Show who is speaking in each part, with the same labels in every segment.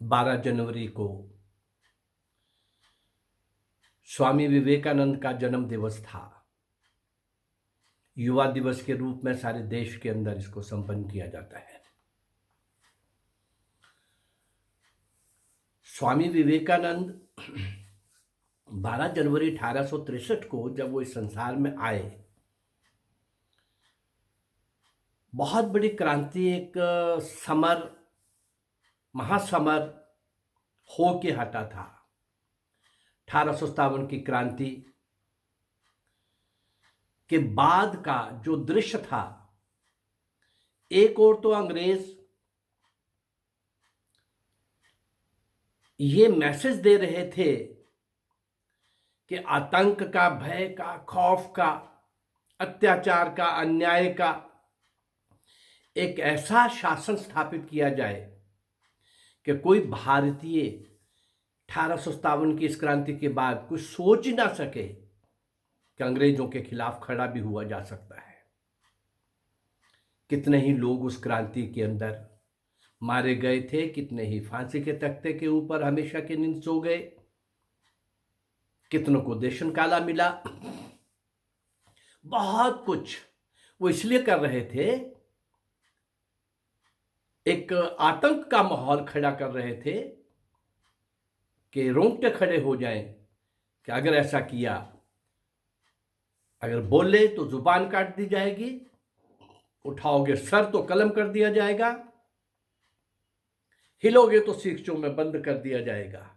Speaker 1: 12 जनवरी को स्वामी विवेकानंद का जन्म दिवस था। युवा दिवस के रूप में सारे देश के अंदर इसको संपन्न किया जाता है। स्वामी विवेकानंद 12 जनवरी 1863 को जब वो इस संसार में आए, बहुत बड़ी क्रांति, एक समर, महासमर हो के हटा था। 1857 की क्रांति के बाद का जो दृश्य था, एक और तो अंग्रेज ये मैसेज दे रहे थे कि आतंक का, भय का, खौफ का, अत्याचार का, अन्याय का एक ऐसा शासन स्थापित किया जाए कि कोई भारतीय 1857 की इस क्रांति के बाद कुछ सोच ही ना सके कि अंग्रेजों के खिलाफ खड़ा भी हुआ जा सकता है। कितने ही लोग उस क्रांति के अंदर मारे गए थे, कितने ही फांसी के तख्ते के ऊपर हमेशा की नींद सो गए, कितनों को देशन काला मिला। बहुत कुछ वो इसलिए कर रहे थे, एक आतंक का माहौल खड़ा कर रहे थे कि रोंगटे खड़े हो जाएं कि अगर ऐसा किया, अगर बोले तो जुबान काट दी जाएगी, उठाओगे सर तो कलम कर दिया जाएगा, हिलोगे तो सीखचों में बंद कर दिया जाएगा।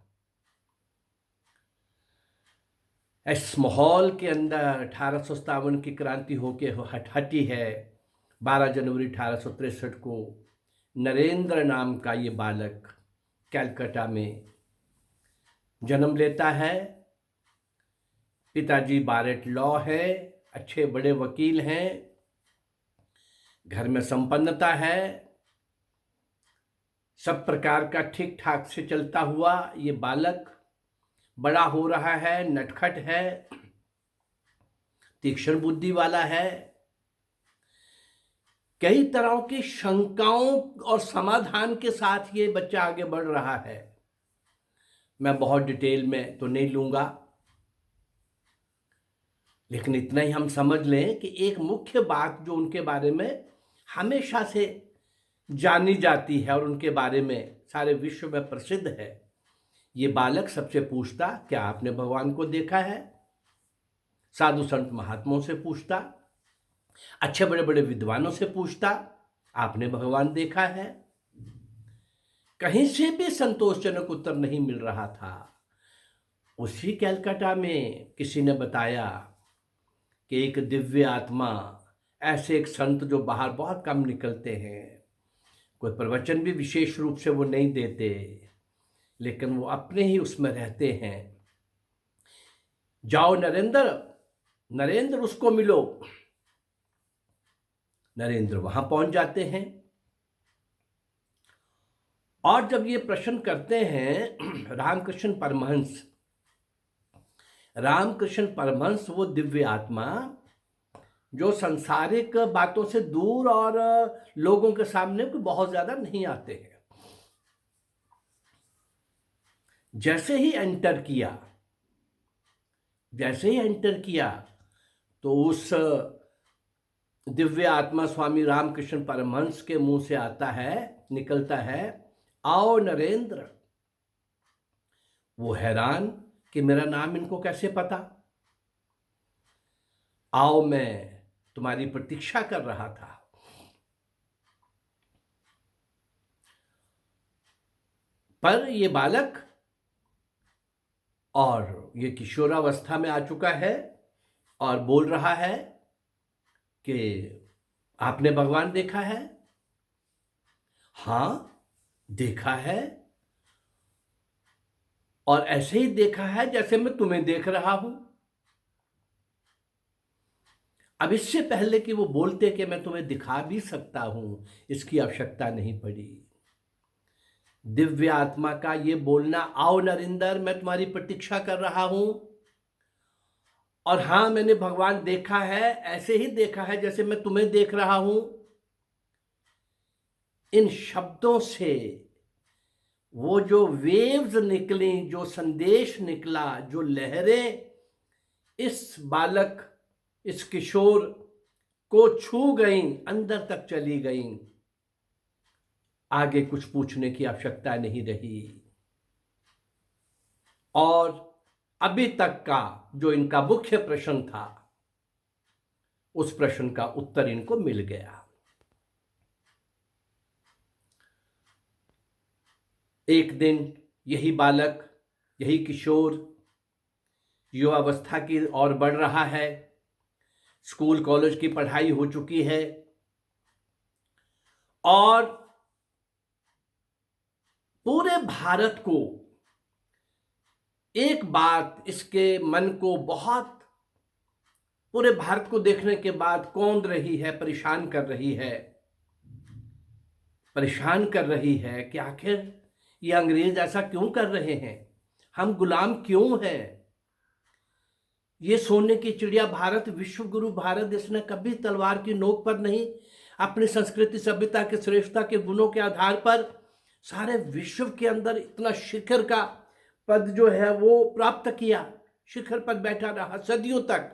Speaker 1: इस माहौल के अंदर 1857 की क्रांति होके हटी है। 12 जनवरी 1863 को नरेंद्र नाम का ये बालक कलकत्ता में जन्म लेता है। पिताजी बारेट लॉ है, अच्छे बड़े वकील हैं, घर में संपन्नता है, सब प्रकार का ठीक ठाक से चलता हुआ ये बालक बड़ा हो रहा है, नटखट है, तीक्ष्ण बुद्धि वाला है। कई तरह की शंकाओं और समाधान के साथ ये बच्चा आगे बढ़ रहा है। मैं बहुत डिटेल में तो नहीं लूंगा, लेकिन इतना ही हम समझ लें कि एक मुख्य बात जो उनके बारे में हमेशा से जानी जाती है और उनके बारे में सारे विश्व में प्रसिद्ध है, ये बालक सबसे पूछता, क्या आपने भगवान को देखा है? साधु संत महात्माओं से पूछता, अच्छे बड़े बड़े विद्वानों से पूछता, आपने भगवान देखा है? कहीं से भी संतोषजनक उत्तर नहीं मिल रहा था। उसी कलकत्ता में किसी ने बताया कि एक दिव्य आत्मा, ऐसे एक संत जो बाहर बहुत कम निकलते हैं, कोई प्रवचन भी विशेष रूप से वो नहीं देते, लेकिन वो अपने ही उसमें रहते हैं। जाओ नरेंद्र उसको मिलो। नरेंद्र वहां पहुंच जाते हैं और जब ये प्रश्न करते हैं रामकृष्ण परमहंस वो दिव्य आत्मा जो सांसारिक बातों से दूर और लोगों के सामने कोई बहुत ज्यादा नहीं आते हैं, जैसे ही एंटर किया तो उस दिव्य आत्मा स्वामी रामकृष्ण परमहंस के मुंह से निकलता है, आओ नरेंद्र। वो हैरान कि मेरा नाम इनको कैसे पता? आओ, मैं तुम्हारी प्रतीक्षा कर रहा था। पर ये बालक और ये किशोरावस्था में आ चुका है और बोल रहा है कि आपने भगवान देखा है? हां, देखा है, और ऐसे ही देखा है जैसे मैं तुम्हें देख रहा हूं। अब इससे पहले कि वो बोलते कि मैं तुम्हें दिखा भी सकता हूं, इसकी आवश्यकता नहीं पड़ी। दिव्य आत्मा का ये बोलना, आओ नरेंद्र, मैं तुम्हारी प्रतीक्षा कर रहा हूं, और हां, मैंने भगवान देखा है, ऐसे ही देखा है जैसे मैं तुम्हें देख रहा हूं, इन शब्दों से वो जो वेव्स निकली, जो संदेश निकला, जो लहरें इस बालक, इस किशोर को छू गईं, अंदर तक चली गईं, आगे कुछ पूछने की आवश्यकता नहीं रही। और अभी तक का जो इनका मुख्य प्रश्न था, उस प्रश्न का उत्तर इनको मिल गया। एक दिन यही बालक, यही किशोर युवावस्था की ओर बढ़ रहा है, स्कूल कॉलेज की पढ़ाई हो चुकी है, और पूरे भारत को एक बात इसके मन को बहुत, पूरे भारत को देखने के बाद कौंध रही है, परेशान कर रही है, कि आखिर ये अंग्रेज ऐसा क्यों कर रहे हैं, हम गुलाम क्यों हैं। ये सोने की चिड़िया भारत, विश्व गुरु भारत, इसने कभी तलवार की नोक पर नहीं, अपनी संस्कृति सभ्यता के श्रेष्ठता के गुणों के आधार पर सारे विश्व के अंदर इतना शिखर का पद जो है वो प्राप्त किया, शिखर पर बैठा रहा सदियों तक।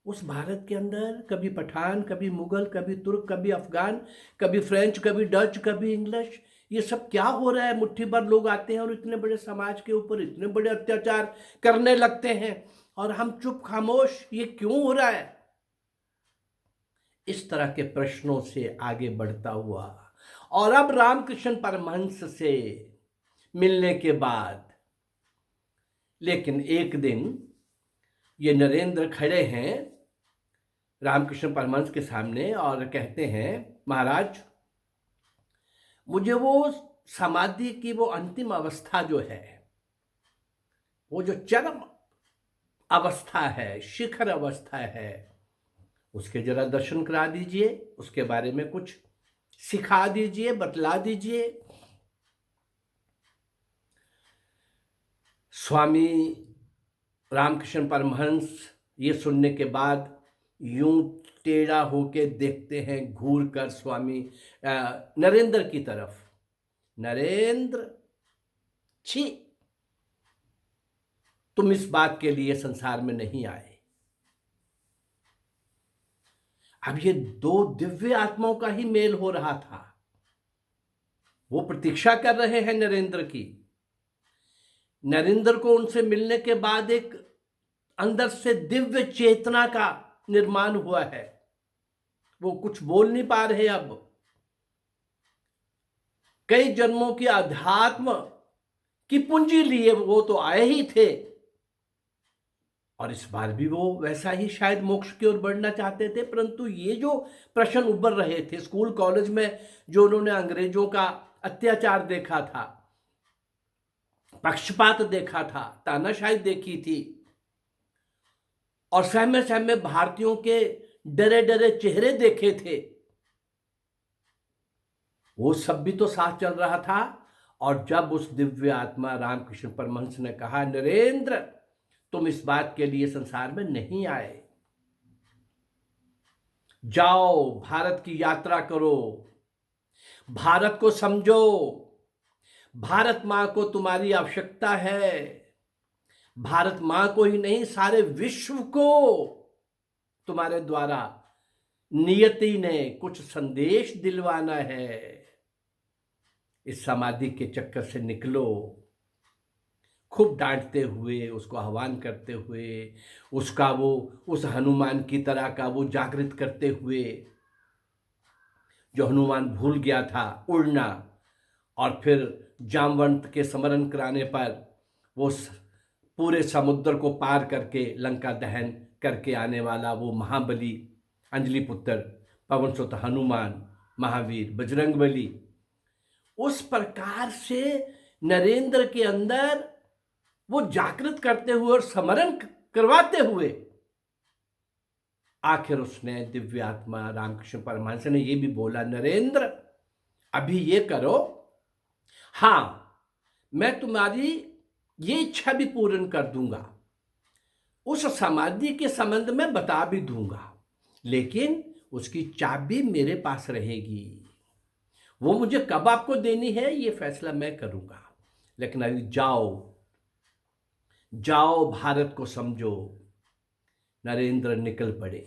Speaker 1: उस भारत के अंदर कभी पठान, कभी मुगल, कभी तुर्क, कभी अफगान, कभी फ्रेंच, कभी डच, कभी इंग्लिश, ये सब क्या हो रहा है। मुट्ठी भर लोग आते हैं और इतने बड़े समाज के ऊपर इतने बड़े अत्याचार करने लगते हैं, और हम चुप खामोश, ये क्यों हो रहा है। इस तरह के प्रश्नों से आगे बढ़ता हुआ, और अब रामकृष्ण परमहंस से मिलने के बाद, लेकिन एक दिन ये नरेंद्र खड़े हैं रामकृष्ण परमहंस के सामने और कहते हैं, महाराज, मुझे वो समाधि की वो अंतिम अवस्था जो है, वो जो चरम अवस्था है, शिखर अवस्था है, उसके जरा दर्शन करा दीजिए, उसके बारे में कुछ सिखा दीजिए, बतला दीजिए। स्वामी रामकृष्ण परमहंस ये सुनने के बाद यूं टेढ़ा होके देखते हैं, घूर कर स्वामी नरेंद्र की तरफ। नरेंद्र, छी, तुम इस बात के लिए संसार में नहीं आए। अब ये दो दिव्य आत्माओं का ही मेल हो रहा था, वो प्रतीक्षा कर रहे हैं नरेंद्र की। नरेंद्र को उनसे मिलने के बाद एक अंदर से दिव्य चेतना का निर्माण हुआ है, वो कुछ बोल नहीं पा रहे। अब कई जन्मों की अध्यात्म की पूंजी लिए वो तो आए ही थे, और इस बार भी वो वैसा ही शायद मोक्ष की ओर बढ़ना चाहते थे। परंतु ये जो प्रश्न उभर रहे थे स्कूल कॉलेज में, जो उन्होंने अंग्रेजों का अत्याचार देखा था, पक्षपात देखा था, तानाशाही देखी थी, और सहमे सहमे भारतीयों के डरे डरे चेहरे देखे थे, वो सब भी तो साथ चल रहा था। और जब उस दिव्य आत्मा रामकृष्ण परमहंस ने कहा, नरेंद्र, तुम इस बात के लिए संसार में नहीं आए, जाओ भारत की यात्रा करो, भारत को समझो, भारत मां को तुम्हारी आवश्यकता है, भारत मां को ही नहीं सारे विश्व को तुम्हारे द्वारा नियति ने कुछ संदेश दिलवाना है। इस समाधि के चक्कर से निकलो। खूब डांटते हुए, उसको आह्वान करते हुए, उसका वो उस हनुमान की तरह का वो जागृत करते हुए, जो हनुमान भूल गया था उड़ना, और फिर जामवंत के स्मरण कराने पर वो पूरे समुद्र को पार करके लंका दहन करके आने वाला वो महाबली, अंजलि पुत्र, पवन सुत हनुमान, महावीर, बजरंगबली, उस प्रकार से नरेंद्र के अंदर वो जागृत करते हुए और स्मरण करवाते हुए, आखिर उसने दिव्य आत्मा रामकृष्ण परमहंस ने ये भी बोला, नरेंद्र, अभी ये करो, हां, मैं तुम्हारी ये इच्छा भी पूर्ण कर दूंगा, उस समाधि के संबंध में बता भी दूंगा, लेकिन उसकी चाबी मेरे पास रहेगी। वो मुझे कब आपको देनी है ये फैसला मैं करूंगा, लेकिन अभी जाओ, जाओ भारत को समझो। नरेंद्र निकल पड़े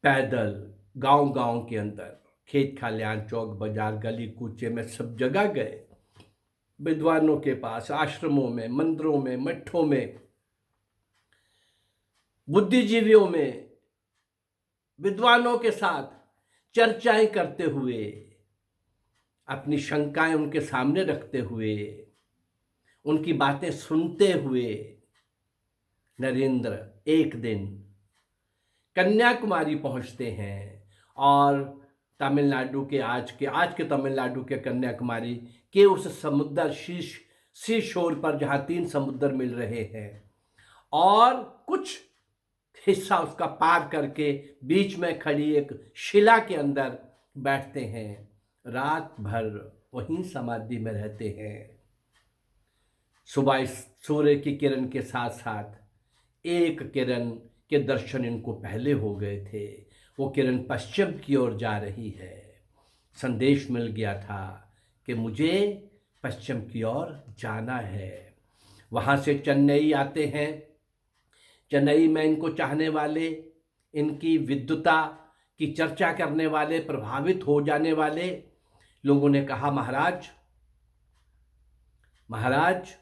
Speaker 1: पैदल, गांव गांव के अंदर, खेत खलिहान, चौक बाजार, गली कूचे में सब जगह गए, विद्वानों के पास, आश्रमों में, मंदिरों में, मठों में, बुद्धिजीवियों में, विद्वानों के साथ चर्चाएं करते हुए, अपनी शंकाएं उनके सामने रखते हुए, उनकी बातें सुनते हुए नरेंद्र एक दिन कन्याकुमारी पहुंचते हैं और तमिलनाडु के आज के तमिलनाडु के कन्याकुमारी के उस समुद्र सी शोर पर जहां 3 समुद्र मिल रहे हैं और कुछ हिस्सा उसका पार करके बीच में खड़ी एक शिला के अंदर बैठते हैं, रात भर वहीं समाधि में रहते हैं। सुबह सूर्य की किरण के साथ साथ एक किरण के दर्शन इनको पहले हो गए थे, वो किरण पश्चिम की ओर जा रही है। संदेश मिल गया था कि मुझे पश्चिम की ओर जाना है। वहाँ से चेन्नई आते हैं। चेन्नई में इनको चाहने वाले, इनकी विद्वता की चर्चा करने वाले, प्रभावित हो जाने वाले लोगों ने कहा, महाराज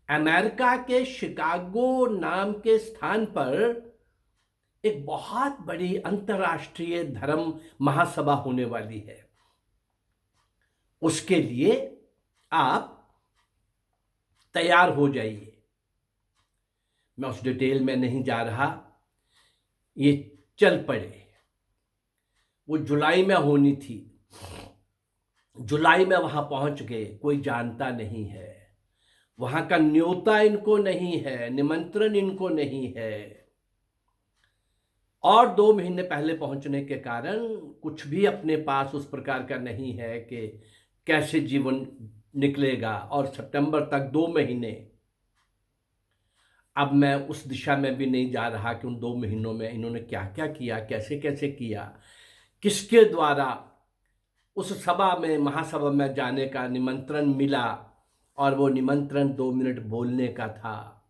Speaker 1: अमेरिका के शिकागो नाम के स्थान पर एक बहुत बड़ी अंतर्राष्ट्रीय धर्म महासभा होने वाली है, उसके लिए आप तैयार हो जाइए। मैं उस डिटेल में नहीं जा रहा, ये चल पड़े। वो जुलाई में होनी थी, जुलाई में वहां पहुंच गए। कोई जानता नहीं है, वहां का न्योता इनको नहीं है, निमंत्रण इनको नहीं है, और 2 महीने पहले पहुंचने के कारण कुछ भी अपने पास उस प्रकार का नहीं है कि कैसे जीवन निकलेगा। और सितंबर तक 2 महीने। अब मैं उस दिशा में भी नहीं जा रहा कि उन 2 महीनों में इन्होंने क्या क्या किया, कैसे कैसे किया, किसके द्वारा उस सभा में, महासभा में जाने का निमंत्रण मिला। और वो निमंत्रण 2 मिनट बोलने का था।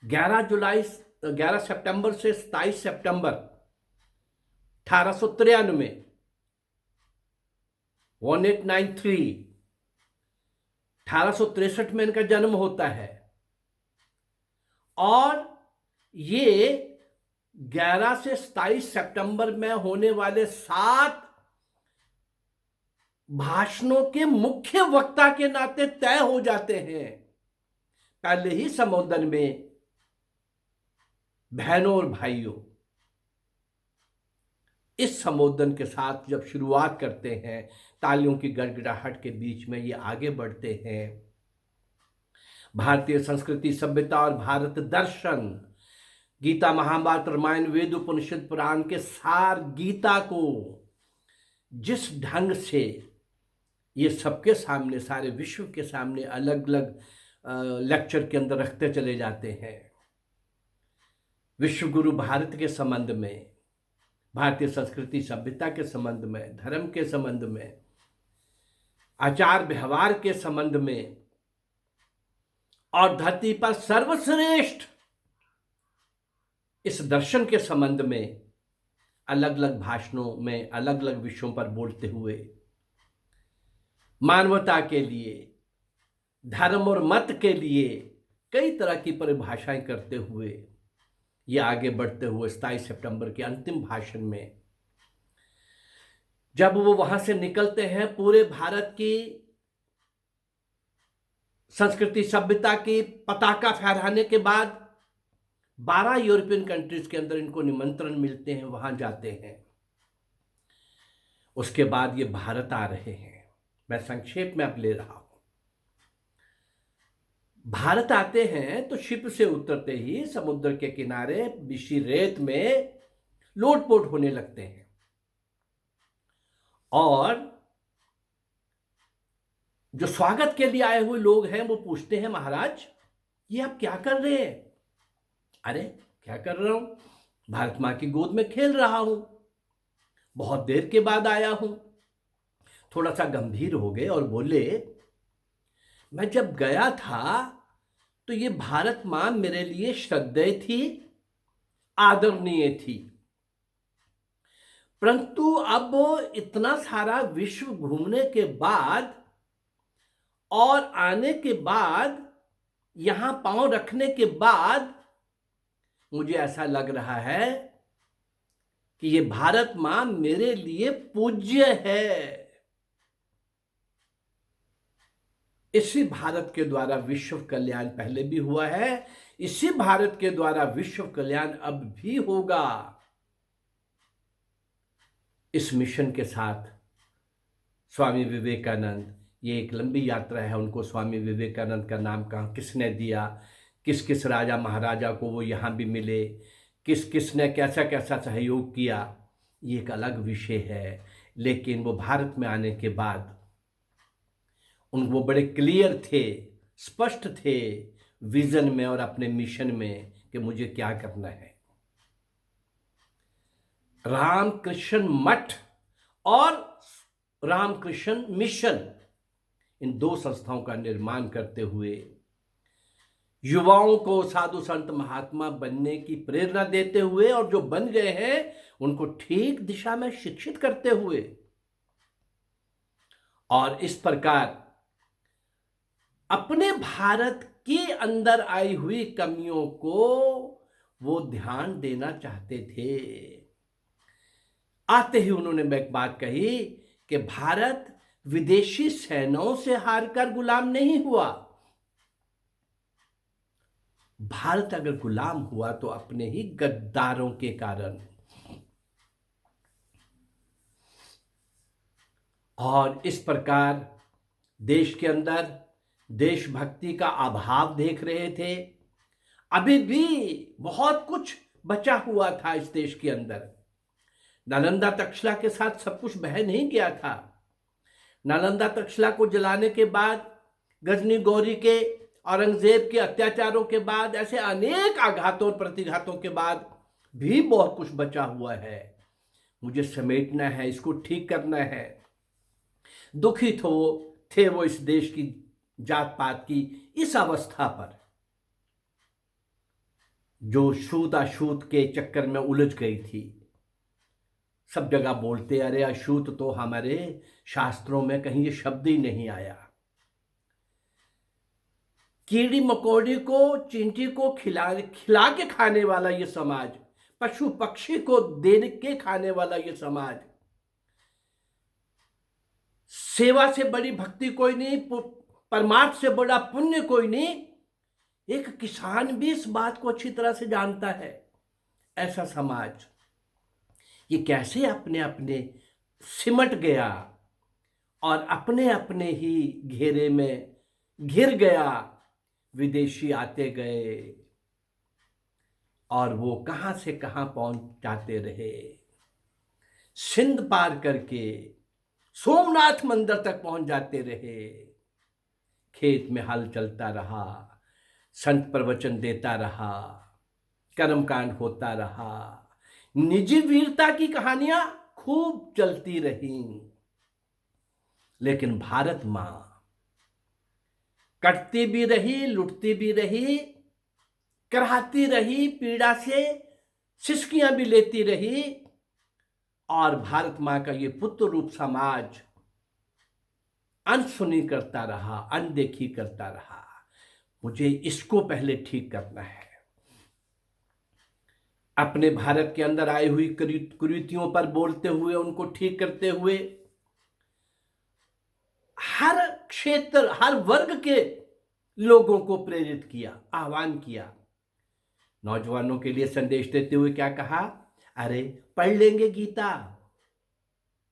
Speaker 1: 11 सितंबर से 27 सितंबर 1893, 1863 में इनका जन्म होता है। और ये 11 से 27 सितंबर में होने वाले 7 भाषणों के मुख्य वक्ता के नाते तय हो जाते हैं। पहले ही संबोधन में बहनों और भाइयों, इस संबोधन के साथ जब शुरुआत करते हैं, तालियों की गड़गड़ाहट के बीच में ये आगे बढ़ते हैं। भारतीय संस्कृति, सभ्यता और भारत दर्शन, गीता, महाभारत, रामायण, वेद, उपनिषद, पुराण के सार गीता को जिस ढंग से ये सबके सामने, सारे विश्व के सामने अलग अलग लेक्चर के अंदर रखते चले जाते हैं, विश्व गुरु भारत के संबंध में, भारतीय संस्कृति सभ्यता के संबंध में, धर्म के संबंध में, आचार व्यवहार के संबंध में, और धरती पर सर्वश्रेष्ठ इस दर्शन के संबंध में अलग अलग भाषणों में अलग अलग विषयों पर बोलते हुए, मानवता के लिए, धर्म और मत के लिए कई तरह की परिभाषाएं करते हुए ये आगे बढ़ते हुए 27 सितंबर के अंतिम भाषण में जब वो वहां से निकलते हैं, पूरे भारत की संस्कृति सभ्यता की पताका फहराने के बाद 12 यूरोपियन कंट्रीज के अंदर इनको निमंत्रण मिलते हैं, वहां जाते हैं। उसके बाद ये भारत आ रहे हैं। मैं संक्षेप में अब ले रहा हूं। भारत आते हैं तो शिप से उतरते ही समुद्र के किनारे बिछी रेत में लोटपोट होने लगते हैं और जो स्वागत के लिए आए हुए लोग हैं वो पूछते हैं, महाराज ये आप क्या कर रहे हैं? अरे क्या कर रहा हूं, भारत मां की गोद में खेल रहा हूं। बहुत देर के बाद आया हूं। थोड़ा सा गंभीर हो गए और बोले, मैं जब गया था तो ये भारत मां मेरे लिए श्रद्धेय थी, आदरणीय थी, परंतु अब इतना सारा विश्व घूमने के बाद और आने के बाद, यहां पांव रखने के बाद मुझे ऐसा लग रहा है कि ये भारत मां मेरे लिए पूज्य है। इसी भारत के द्वारा विश्व कल्याण पहले भी हुआ है, इसी भारत के द्वारा विश्व कल्याण अब भी होगा। इस मिशन के साथ स्वामी विवेकानंद, ये एक लंबी यात्रा है, उनको स्वामी विवेकानंद का नाम कहाँ किसने दिया, किस किस राजा महाराजा को वो यहाँ भी मिले, किस किस ने कैसा कैसा सहयोग किया, ये एक अलग विषय है। लेकिन वो भारत में आने के बाद वो बड़े क्लियर थे, स्पष्ट थे विजन में और अपने मिशन में कि मुझे क्या करना है। रामकृष्ण मठ और रामकृष्ण मिशन, इन दो संस्थाओं का निर्माण करते हुए युवाओं को साधु संत महात्मा बनने की प्रेरणा देते हुए, और जो बन गए हैं उनको ठीक दिशा में शिक्षित करते हुए, और इस प्रकार अपने भारत के अंदर आई हुई कमियों को वो ध्यान देना चाहते थे। आते ही उन्होंने एक बात कही कि भारत विदेशी सेनाओं से हारकर गुलाम नहीं हुआ। भारत अगर गुलाम हुआ तो अपने ही गद्दारों के कारण। और इस प्रकार देश के अंदर देशभक्ति का अभाव देख रहे थे। अभी भी बहुत कुछ बचा हुआ था इस देश के अंदर। नालंदा तक्षशिला के साथ सब कुछ बह नहीं गया था। नालंदा तक्षशिला को जलाने के बाद, गजनी गौरी के, औरंगजेब के अत्याचारों के बाद, ऐसे अनेक आघातों और प्रतिघातों के बाद भी बहुत कुछ बचा हुआ है। मुझे समेटना है, इसको ठीक करना है। दुखी थे वो इस देश की जात पात की इस अवस्था पर, जो छूत अछूत के चक्कर में उलझ गई थी। सब जगह बोलते, अरे अछूत तो हमारे शास्त्रों में कहीं ये शब्द ही नहीं आया। कीड़ी मकोड़ी को, चींटी को खिला के खाने वाला ये समाज, पशु पक्षी को दे के खाने वाला ये समाज, सेवा से बड़ी भक्ति कोई नहीं, परमार्थ से बड़ा पुण्य कोई नहीं। एक किसान भी इस बात को अच्छी तरह से जानता है। ऐसा समाज ये कैसे अपने अपने सिमट गया और अपने अपने ही घेरे में घिर गया। विदेशी आते गए और वो कहां से कहां पहुंच जाते रहे। सिंध पार करके सोमनाथ मंदिर तक पहुंच जाते रहे। खेत में हल चलता रहा, संत प्रवचन देता रहा, कर्मकांड होता रहा, निजी वीरता की कहानियां खूब चलती रहीं। लेकिन भारत मां कटती भी रही, लुटती भी रही, कराहती रही, पीड़ा से सिसकियां भी लेती रही। और भारत मां का ये पुत्र रूप समाज अनसुनी करता रहा, अनदेखी करता रहा। मुझे इसको पहले ठीक करना है। अपने भारत के अंदर आई हुई कुरीतियों पर बोलते हुए, उनको ठीक करते हुए, हर क्षेत्र, हर वर्ग के लोगों को प्रेरित किया, आह्वान किया। नौजवानों के लिए संदेश देते हुए क्या कहा? अरे पढ़ लेंगे गीता।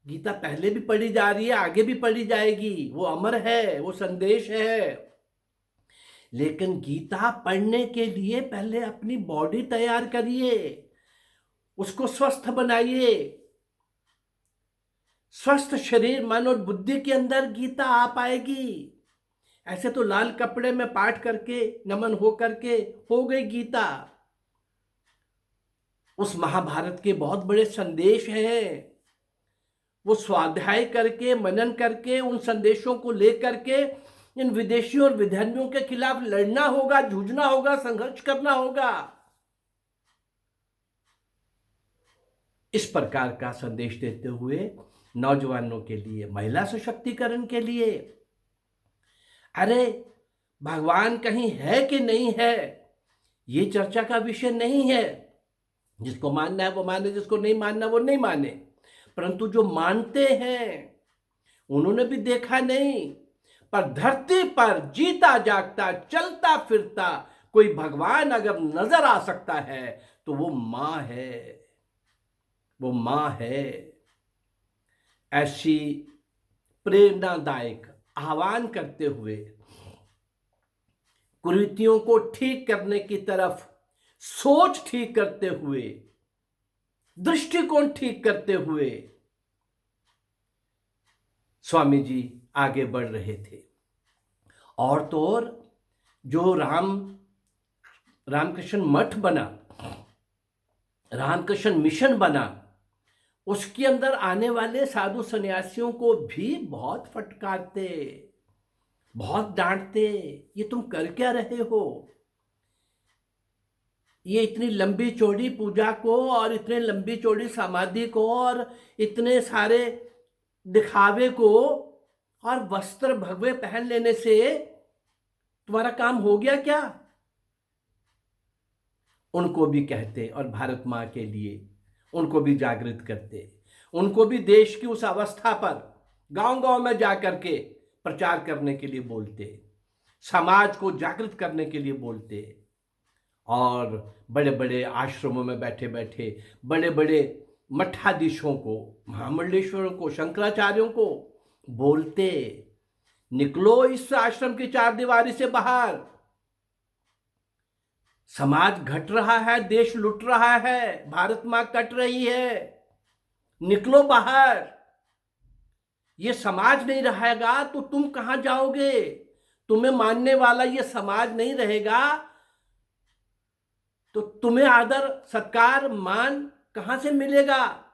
Speaker 1: गीता पहले भी पढ़ी जा रही है, आगे भी पढ़ी जाएगी, वो अमर है, वो संदेश है। लेकिन गीता पढ़ने के लिए पहले अपनी बॉडी तैयार करिए, उसको स्वस्थ बनाइए। स्वस्थ शरीर, मन और बुद्धि के अंदर गीता आ पाएगी। ऐसे तो लाल कपड़े में पाठ करके, नमन हो करके हो गई गीता। उस महाभारत के बहुत बड़े संदेश हैं। वो स्वाध्याय करके, मनन करके, उन संदेशों को लेकर के इन विदेशियों और विधर्मियों के खिलाफ लड़ना होगा, जूझना होगा, संघर्ष करना होगा। इस प्रकार का संदेश देते हुए नौजवानों के लिए, महिला सशक्तिकरण के लिए, अरे भगवान कहीं है कि नहीं है, ये चर्चा का विषय नहीं है। जिसको मानना है वो माने, जिसको नहीं मानना वो नहीं माने। परंतु जो मानते हैं उन्होंने भी देखा नहीं, पर धरती पर जीता जागता, चलता फिरता कोई भगवान अगर नजर आ सकता है तो वो मां है, वो मां है। ऐसी प्रेरणादायक आह्वान करते हुए कुरीतियों को ठीक करने की तरफ, सोच ठीक करते हुए, दृष्टिकोण ठीक करते हुए स्वामी जी आगे बढ़ रहे थे। और तो और जो रामकृष्ण मठ बना, रामकृष्ण मिशन बना, उसके अंदर आने वाले साधु सन्यासियों को भी बहुत फटकारते, बहुत डांटते, ये तुम कर क्या रहे हो, ये इतनी लंबी चौड़ी पूजा को और इतने लंबी चौड़ी समाधि को और इतने सारे दिखावे को और वस्त्र भगवे पहन लेने से तुम्हारा काम हो गया क्या? उनको भी कहते और भारत मां के लिए उनको भी जागृत करते, उनको भी देश की उस अवस्था पर गांव-गांव में जाकर के प्रचार करने के लिए बोलते, समाज को जागृत करने के लिए बोलते। और बड़े बड़े आश्रमों में बैठे बैठे बड़े बड़े मठाधीशों को, महामंडलेश्वरों को, शंकराचार्यों को बोलते, निकलो इस आश्रम की चार दीवारी से बाहर, समाज घट रहा है, देश लुट रहा है, भारत मां कट रही है, निकलो बाहर। ये समाज नहीं रहेगा तो तुम कहां जाओगे? तुम्हें मानने वाला ये समाज नहीं रहेगा तो तुम्हें आदर, सत्कार, मान कहां से मिलेगा?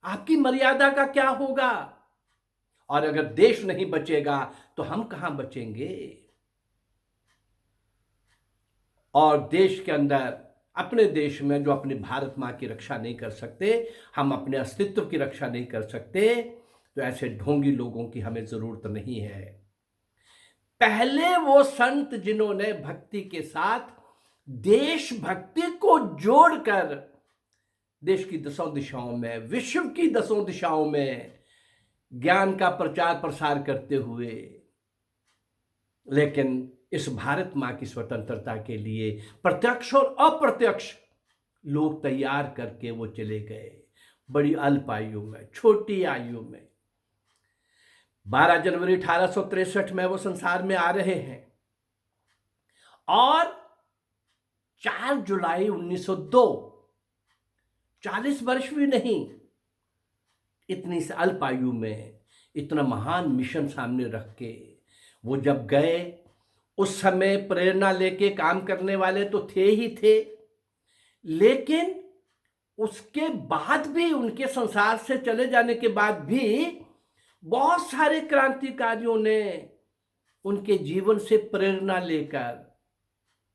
Speaker 1: आपकी मर्यादा का क्या होगा? और अगर देश नहीं बचेगा तो हम कहां बचेंगे? और देश के अंदर, अपने देश में जो अपनी भारत मां की रक्षा नहीं कर सकते, हम अपने अस्तित्व की रक्षा नहीं कर सकते, तो ऐसे ढोंगी लोगों की हमें जरूरत नहीं है। पहले वो संत जिन्होंने भक्ति के साथ देशभक्ति को जोड़कर देश की दसों दिशाओं में, विश्व की दसों दिशाओं में ज्ञान का प्रचार प्रसार करते हुए, लेकिन इस भारत मां की स्वतंत्रता के लिए प्रत्यक्ष और अप्रत्यक्ष लोग तैयार करके वो चले गए, बड़ी अल्प आयु में, छोटी आयु में। 12 जनवरी 1863 में वो संसार में आ रहे हैं और 4 जुलाई 1902, 40 वर्ष भी नहीं, इतनी सी अल्प आयु में इतना महान मिशन सामने रख के वो जब गए, उस समय प्रेरणा लेके काम करने वाले तो थे ही थे, लेकिन उसके बाद भी, उनके संसार से चले जाने के बाद भी बहुत सारे क्रांतिकारियों ने उनके जीवन से प्रेरणा लेकर,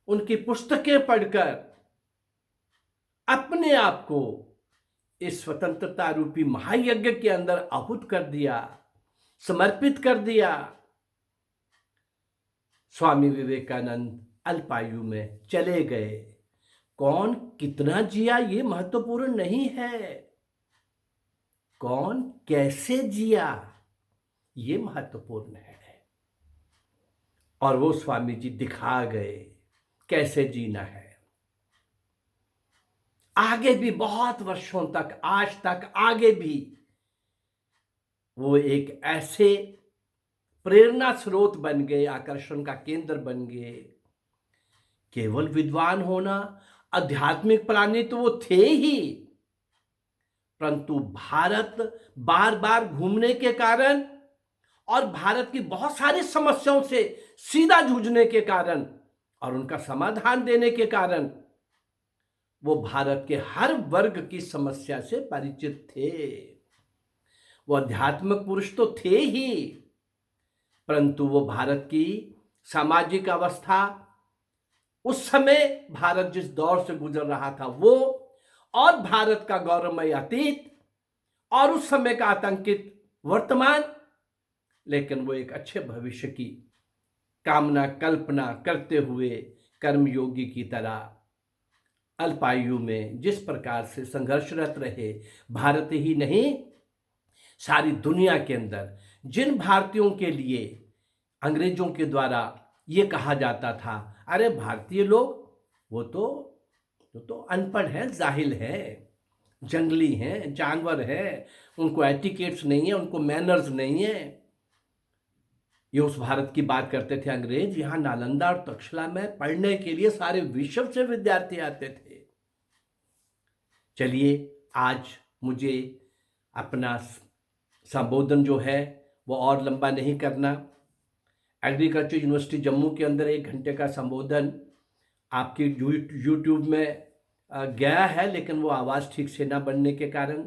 Speaker 1: उनकी पुस्तकें पढ़कर अपने आप को इस स्वतंत्रता रूपी महायज्ञ के अंदर आहूत कर दिया, समर्पित कर दिया। स्वामी विवेकानंद अल्पायु में चले गए। कौन कितना जिया ये महत्वपूर्ण नहीं है, कौन कैसे जिया ये महत्वपूर्ण है। और वो स्वामी जी दिखा गए कैसे जीना है। आगे भी बहुत वर्षों तक, आज तक आगे भी वो एक ऐसे प्रेरणा स्रोत बन गए, आकर्षण का केंद्र बन गए। केवल विद्वान होना, आध्यात्मिक प्राणी तो वो थे ही, परंतु भारत बार बार घूमने के कारण और भारत की बहुत सारी समस्याओं से सीधा जूझने के कारण और उनका समाधान देने के कारण वो भारत के हर वर्ग की समस्या से परिचित थे। वो आध्यात्मिक पुरुष तो थे ही, परंतु वो भारत की सामाजिक अवस्था, उस समय भारत जिस दौर से गुजर रहा था वो, और भारत का गौरवमय अतीत, और उस समय का आतंकित वर्तमान, लेकिन वो एक अच्छे भविष्य की कामना कल्पना करते हुए कर्मयोगी की तरह अल्पायु में जिस प्रकार से संघर्षरत रहे, भारत ही नहीं सारी दुनिया के अंदर जिन भारतीयों के लिए अंग्रेजों के द्वारा ये कहा जाता था, अरे भारतीय लोग वो तो अनपढ़ हैं, जाहिल हैं, जंगली हैं, जानवर हैं, उनको एटिकेट्स नहीं है, उनको मैनर्स नहीं है। ये उस भारत की बात करते थे अंग्रेज। यहाँ नालंदा और तक्षशिला में पढ़ने के लिए सारे विश्व से विद्यार्थी आते थे। चलिए, आज मुझे अपना संबोधन जो है वो और लंबा नहीं करना। एग्रीकल्चर यूनिवर्सिटी जम्मू के अंदर 1 घंटे का संबोधन आपकी यूट्यूब में गया है, लेकिन वो आवाज़ ठीक से ना बनने के कारण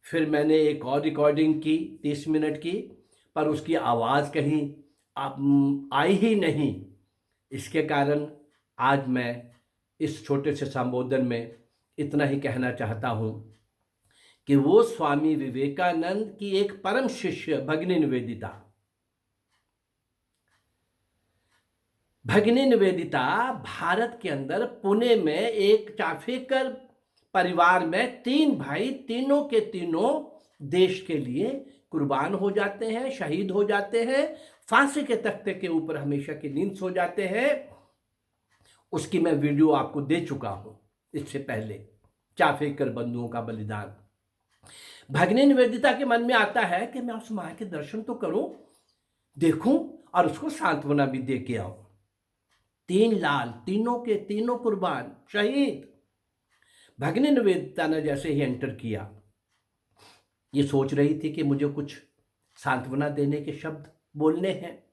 Speaker 1: फिर मैंने एक और रिकॉर्डिंग की 30 मिनट की, पर उसकी आवाज़ कहीं आई ही नहीं। इसके कारण आज मैं इस छोटे से संबोधन में इतना ही कहना चाहता हूँ कि वो स्वामी विवेकानंद की एक परम शिष्य भगिनी निवेदिता भारत के अंदर पुणे में एक चाफेकर परिवार में 3 भाई, तीनों के तीनों देश के लिए कुर्बान हो जाते हैं, शहीद हो जाते हैं, फांसी के तख्ते के ऊपर हमेशा की नींद सो जाते हैं। उसकी मैं वीडियो आपको दे चुका हूं इससे पहले, चाफेकर बंधुओं का बलिदान। भगिनी निवेदिता के मन में आता है कि मैं उस मां के दर्शन तो करूं, देखूं और उसको सांत्वना भी दे के आऊं। 3 लाल, तीनों के तीनों कुर्बान, शहीद। भगिनी निवेदिता ने जैसे ही एंटर किया, ये सोच रही थी कि मुझे कुछ सांत्वना देने के शब्द बोलने हैं,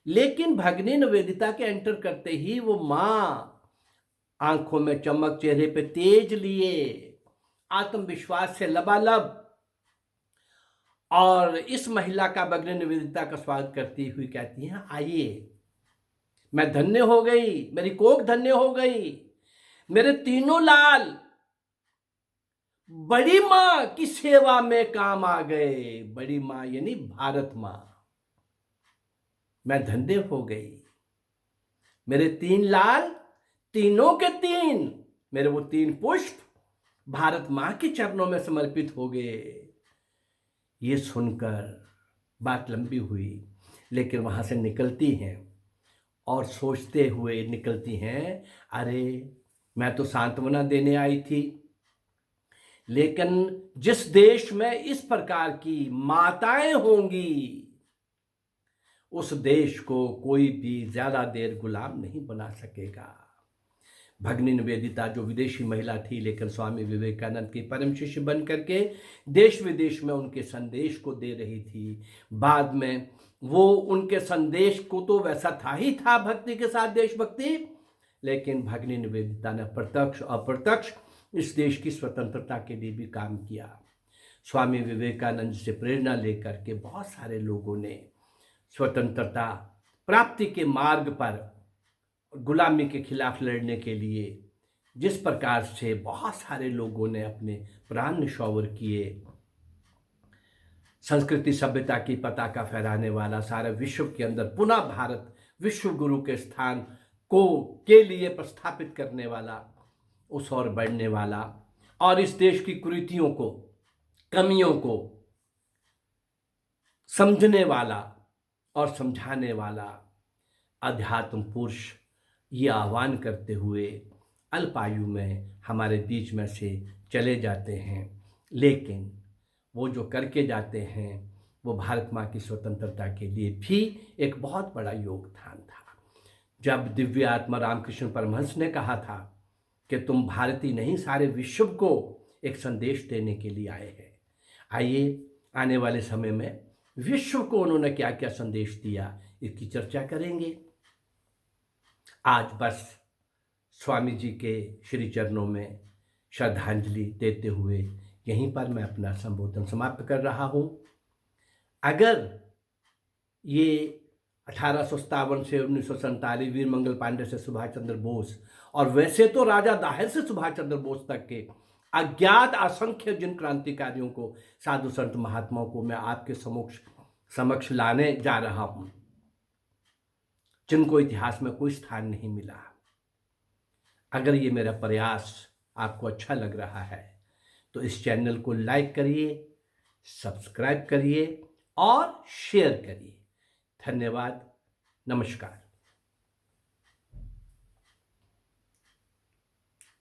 Speaker 1: लेकिन भगिनी निवेदिता के एंटर करते ही वो मां आंखों में चमक, चेहरे पे तेज लिए, आत्मविश्वास से लबालब, और इस महिला का भगिनी निवेदिता का स्वागत करती हुई कहती हैं, आइए, मैं धन्य हो गई, मेरी कोख धन्य हो गई, मेरे तीनों लाल बड़ी मां की सेवा में काम आ गए। बड़ी मां यानी भारत मां, मैं धन्य हो गई, मेरे 3 लाल, तीनों के 3, मेरे वो 3 पुष्प भारत मां के चरणों में समर्पित हो गए। ये सुनकर बात लंबी हुई, लेकिन वहां से निकलती हैं और सोचते हुए निकलती हैं, अरे मैं तो सांत्वना देने आई थी, लेकिन जिस देश में इस प्रकार की माताएं होंगी, उस देश को कोई भी ज्यादा देर गुलाम नहीं बना सकेगा। भगिनी निवेदिता जो विदेशी महिला थी, लेकिन स्वामी विवेकानंद की परम शिष्य बन करके देश विदेश में उनके संदेश को दे रही थी। बाद में वो उनके संदेश को तो वैसा था ही था, भक्ति के साथ देशभक्ति, लेकिन भगिनी निवेदिता ने प्रत्यक्ष अप्रत्यक्ष इस देश की स्वतंत्रता के लिए भी काम किया। स्वामी विवेकानंद से प्रेरणा लेकर के बहुत सारे लोगों ने स्वतंत्रता प्राप्ति के मार्ग पर गुलामी के खिलाफ लड़ने के लिए जिस प्रकार से बहुत सारे लोगों ने अपने प्राण न्यौछावर किए, संस्कृति सभ्यता की पताका फहराने वाला, सारे विश्व के अंदर पुनः भारत विश्व गुरु के स्थान को के लिए प्रस्थापित करने वाला, उस ओर बढ़ने वाला, और इस देश की कुरीतियों को, कमियों को समझने वाला और समझाने वाला अध्यात्म पुरुष, ये आह्वान करते हुए अल्पायु में हमारे बीच में से चले जाते हैं। लेकिन वो जो करके जाते हैं वो भारत माँ की स्वतंत्रता के लिए भी एक बहुत बड़ा योगदान था। जब दिव्य आत्मा रामकृष्ण परमहंस ने कहा था कि तुम भारतीय नहीं, सारे विश्व को एक संदेश देने के लिए आए हैं, आइए आने वाले समय में विश्व को उन्होंने क्या क्या संदेश दिया, इसकी चर्चा करेंगे। आज बस स्वामी जी के श्री चरणों में श्रद्धांजलि देते हुए यहीं पर मैं अपना संबोधन समाप्त कर रहा हूँ। अगर ये 1857 से 1947 वीर मंगल पांडे से सुभाष चंद्र बोस और वैसे तो राजा दाहिर से सुभाष चंद्र बोस तक के अज्ञात असंख्य जिन क्रांतिकारियों को, साधु संत महात्माओं को मैं आपके समक्ष लाने जा रहा हूं, जिनको इतिहास में कोई स्थान नहीं मिला। अगर ये मेरा प्रयास आपको अच्छा लग रहा है तो इस चैनल को लाइक करिए, सब्सक्राइब करिए और शेयर करिए। धन्यवाद। नमस्कार।